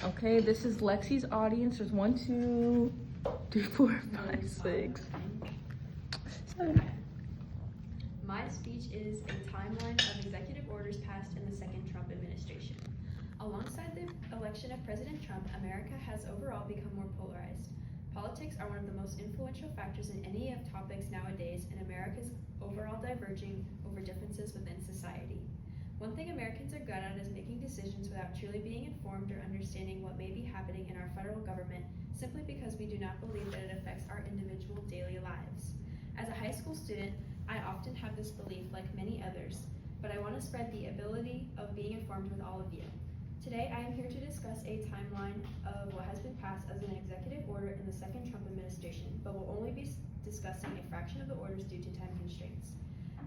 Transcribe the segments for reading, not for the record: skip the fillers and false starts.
Okay, this is Lexi's audience. There's 1, 2, 3, 4, 5, 6, 7. My speech is a timeline of executive orders passed in the second Trump administration. Alongside the election of President Trump, America has overall become more polarized. Politics are one of the most influential factors in any of topics nowadays, and America's overall diverging over differences within society. One thing Americans are good at is making decisions without truly being informed or understanding what may be happening in our federal government, simply because we do not believe that it affects our individual daily lives. As a high school student, I often have this belief, like many others, but I want to spread the ability of being informed with all of you. Today, I am here to discuss a timeline of what has been passed as an executive order in the second Trump administration, but will only be discussing a fraction of the orders due to time constraints.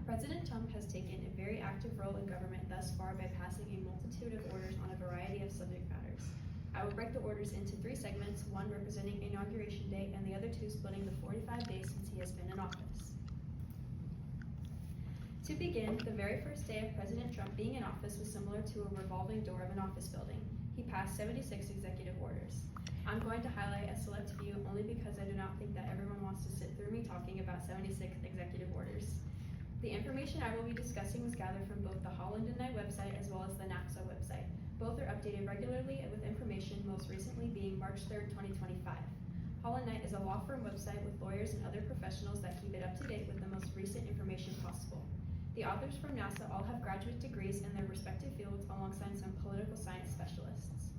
President Trump has taken a very active role in government thus far by passing a multitude of orders on a variety of subject matters. I will break the orders into 3 segments, one representing inauguration day and the other 2 splitting the 45 days since he has been in office. To begin, the very first day of President Trump being in office was similar to a revolving door of an office building. He passed 76 executive orders. I'm going to highlight a select few only because I do not think that everyone wants to sit through me talking about 76 executive orders. The information I will be discussing was gathered from both the Holland and Knight website as well as the NAPSA website. Both are updated regularly with information, most recently being March 3rd, 2025. Holland Knight is a law firm website with lawyers and other professionals that keep it up to date with the most recent information possible. The authors from NASA all have graduate degrees in their respective fields alongside some political science specialists.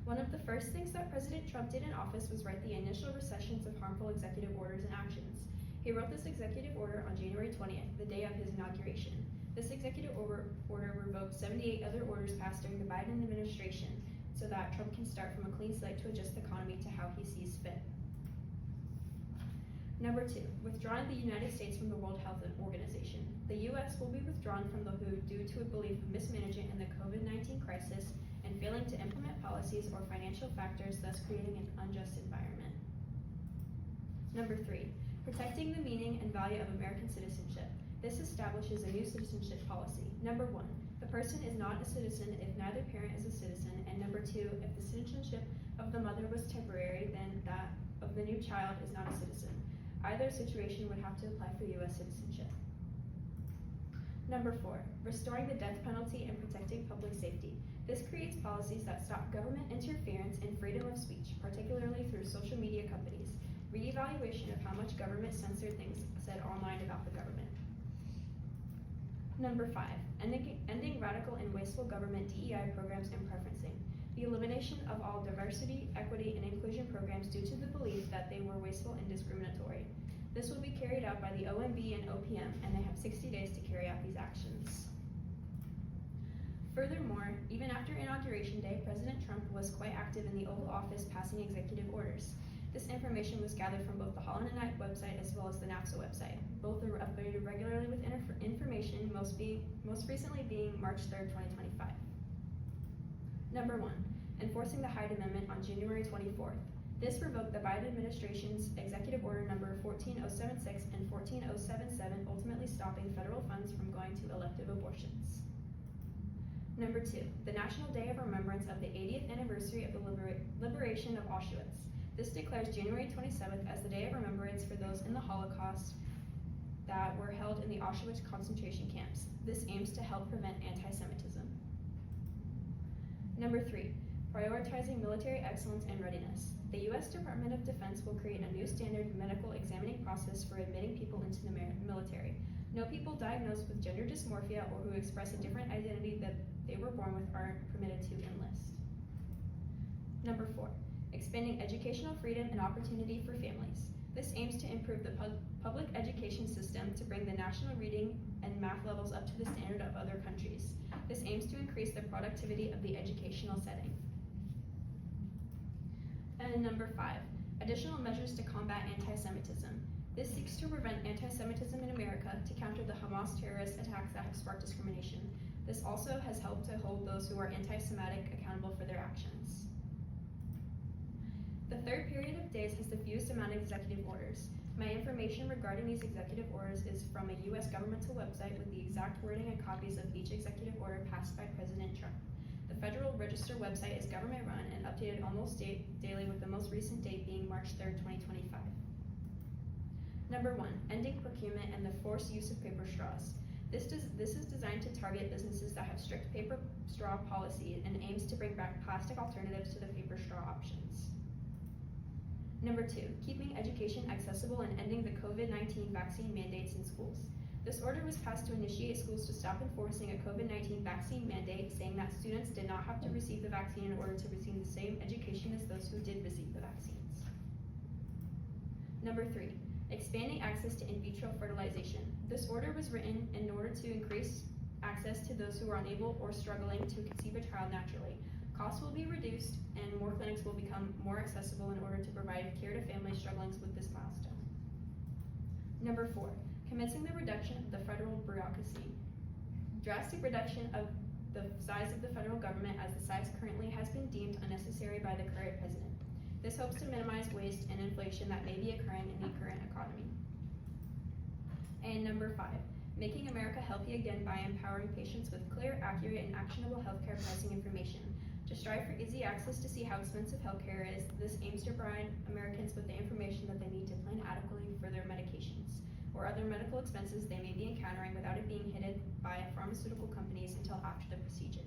One of the first things that President Trump did in office was write the initial recensions of harmful executive orders and actions. He wrote this executive order on January 20th, the day of his inauguration. This executive order revoked 78 other orders passed during the Biden administration so that Trump can start from a clean slate to adjust the economy to how he sees fit. Number 2, withdrawing the United States from the World Health Organization. The U.S. will be withdrawn from the WHO due to a belief of mismanagement in the COVID-19 crisis and failing to implement policies or financial factors, thus creating an unjust environment. Number 3, protecting the meaning and value of American citizenship. This establishes a new citizenship policy. Number 1, the person is not a citizen if neither parent is a citizen, and number 2, if the citizenship of the mother was temporary, then that of the new child is not a citizen. Either situation would have to apply for U.S. citizenship. Number 4, restoring the death penalty and protecting public safety. This creates policies that stop government interference in freedom of speech, particularly through social media companies. Reevaluation of how much government censored things said online about the government. Number 5, ending radical and wasteful government DEI programs and preferencing. The elimination of all diversity, equity, and inclusion programs due to the belief that they were wasteful and discriminatory. This will be carried out by the OMB and OPM, and they have 60 days to carry out these actions. Furthermore, even after Inauguration Day, President Trump was quite active in the Oval Office passing executive orders. This information was gathered from both the Holland and Knight website as well as the NAPSA website. Both are updated regularly with information, most recently being March 3rd, 2025. Number 1, enforcing the Hyde Amendment on January 24th. This revoked the Biden administration's executive order number 14076 and 14077, ultimately stopping federal funds from going to elective abortions. Number 2, the National Day of Remembrance of the 80th anniversary of the liberation of Auschwitz. This declares January 27th as the day of remembrance for those in the Holocaust that were held in the Auschwitz concentration camps. This aims to help prevent anti-Semitism. Number 3, prioritizing military excellence and readiness. The U.S. Department of Defense will create a new standard medical examining process for admitting people into the military. No people diagnosed with gender dysmorphia or who express a different identity that they were born with are permitted to enlist. Number 4, expanding educational freedom and opportunity for families. This aims to improve the public education system to bring the national reading and math levels up to the standard of other countries. This aims to increase the productivity of the educational setting. And number 5, additional measures to combat anti-Semitism. This seeks to prevent anti-Semitism in America to counter the Hamas terrorist attacks that have sparked discrimination. This also has helped to hold those who are anti-Semitic accountable for their actions. The third period of days has the fewest amount of executive orders. My information regarding these executive orders is from a U.S. governmental website with the exact wording and copies of each executive order passed by President Trump. The The Federal Register website is government-run and updated almost daily, with the most recent date being March 3rd, 2025. Number 1, ending procurement and the forced use of paper straws. This is designed to target businesses that have strict paper straw policy and aims to bring back plastic alternatives to the paper straw options. Number 2, keeping education accessible and ending the COVID-19 vaccine mandates in schools. This order was passed to initiate schools to stop enforcing a COVID-19 vaccine mandate, saying that students did not have to receive the vaccine in order to receive the same education as those who did receive the vaccines. Number 3, expanding access to in vitro fertilization. This order was written in order to increase access to those who are unable or struggling to conceive a child naturally. Costs will be reduced and more clinics will become more accessible in order to provide care to families struggling with this milestone. Number 4, commencing the reduction of the federal bureaucracy. Drastic reduction of the size of the federal government, as the size currently has been deemed unnecessary by the current president. This hopes to minimize waste and inflation that may be occurring in the current economy. And number 5, making America healthy again by empowering patients with clear, accurate, and actionable healthcare pricing information. To strive for easy access to see how expensive healthcare is, this aims to provide Americans with the information that they need to plan adequately for their medications or other medical expenses they may be encountering without it being hidden by pharmaceutical companies until after the procedure.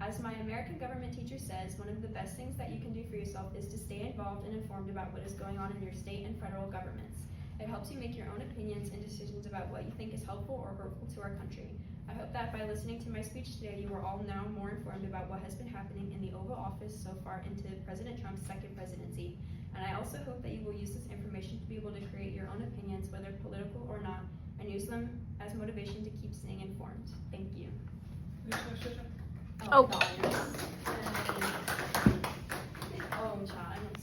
As my American government teacher says, one of the best things that you can do for yourself is to stay involved and informed about what is going on in your state and federal governments. It helps you make your own opinions and decisions about what you think is helpful or hurtful to our country. I hope that by listening to my speech today, you are all now more informed about what has been happening in the Oval Office so far into President Trump's second presidency. And I also hope that you will use this information to be able to create your own opinions, whether political or not, and use them as motivation to keep staying informed. Thank you. Oh. God.